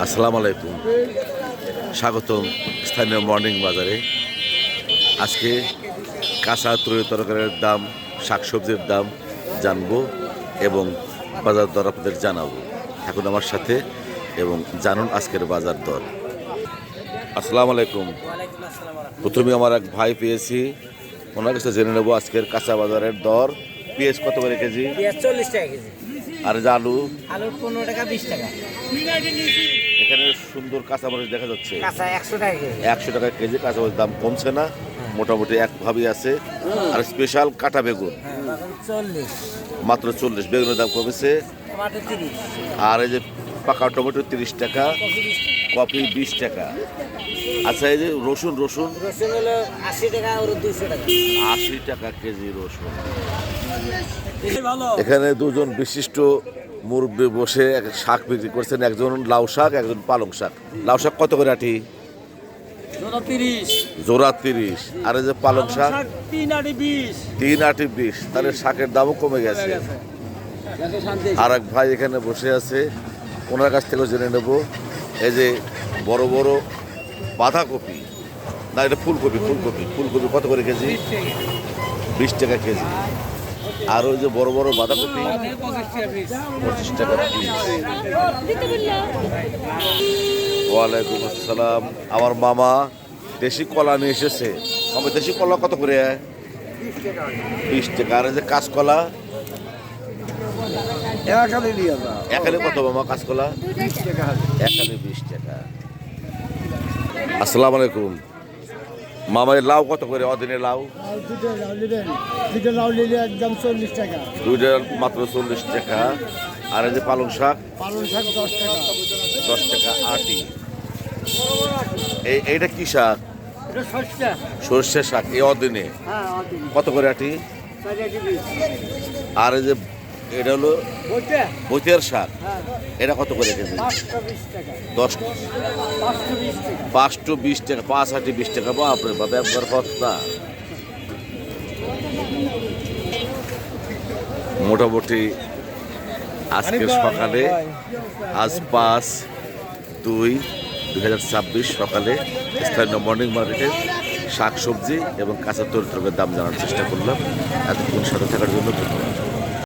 আসসালামু আলাইকুম, স্বাগতম স্থানীয় মর্নিং বাজারে। আজকে কাঁচা তরি তরকারির দাম, শাকসবজির দাম জানবো এবং বাজার দর আপনাদের জানাবো। এখন আমার সাথে এবং জানুন আজকের বাজার দর। আসসালামু আলাইকুম। প্রথমে আমার এক ভাই পেয়েছি, ওনার কাছে জেনে নেবো আজকের কাঁচা বাজারের দর। পেঁয়াজ কত করে কেজি? 40 টাকা কেজি। আর যে আলু? আলু 15 টাকা 20 টাকা। এখানে সুন্দর কাঁচামরিচ দেখা যাচ্ছে, কাঁচা 100 টাকা কেজি। 100 টাকা কেজি। কাঁচামরিচ দাম কমছে না, মোটামুটি একভাবেই আছে। আর স্পেশাল কাটা বেগুন এখন 40, মাত্র 40। বেগুনের দাম কমেছে। টমেটো 30, আর এই যে পাকা টমেটো 30 টাকা, কফি 20 টাকা। আচ্ছা, এই যে রসুন রসুন হলো 80 টাকা আর 200 টাকা। 80 টাকা কেজি রসুন। ভালো। এখানে দুজন বিশিষ্ট মুরব্বী বসে এক শাক বিক্রি করছেন, একজন লাউ শাক, একজন পালং শাক। লাউ শাক কত করে আটি? জোড়া 30। আর এই যে পালং শাক 3 আটি 20। 3 আটি 20। তাহলে শাকের দামও কমে গেছে। আর এক ভাই এখানে বসে আছে, ওনার কাছ থেকেও জেনে নেব। এই যে বড় বড় বাঁধাকপি, না এটা ফুলকপি, ফুলকপি কত করে কেজি? 20 টাকা কেজি। আর ওই যে বড় বড় বাঁধাকপি 25 টাকা পিস। ওয়ালাইকুম আসসালাম। আমার মামা দেশি কলা নিয়ে এসেছে। আমার দেশি কলা কত করে? 20 টাকা। আর এই যে কাঁচকলা এখানে কত মামা? কাঁচকলা 20 টাকা। আসসালামু আলাইকুম মামা, লাউ কত করে? অদিনের লাউ দুটো লাউ নিলে একদম 40 টাকা। দুইটা মাত্র 40 টাকা। আর এই যে পালং শাক 10 টাকা। 10 টাকা আটি। এইটা কি শাক? এটা সস্তা। সর্ষে শাক। এই অদিনে হ্যাঁ, কত করে আটি? আর এই যে এটা হলো বইতের শাক, এটা কত করে কেজি? 520 টাকা। 5 আটি 20 টাকা। বাপরে বাপ, একবার সস্তা। মোটামুটি আজকের সকালে, আজ 5/2/2026 সকালে স্থানীয় মর্নিং মার্কেটে শাক সবজি এবং কাঁচা তরকারির দাম জানার চেষ্টা করলাম। এতক্ষণ সাথে থাকার জন্য ধন্যবাদ।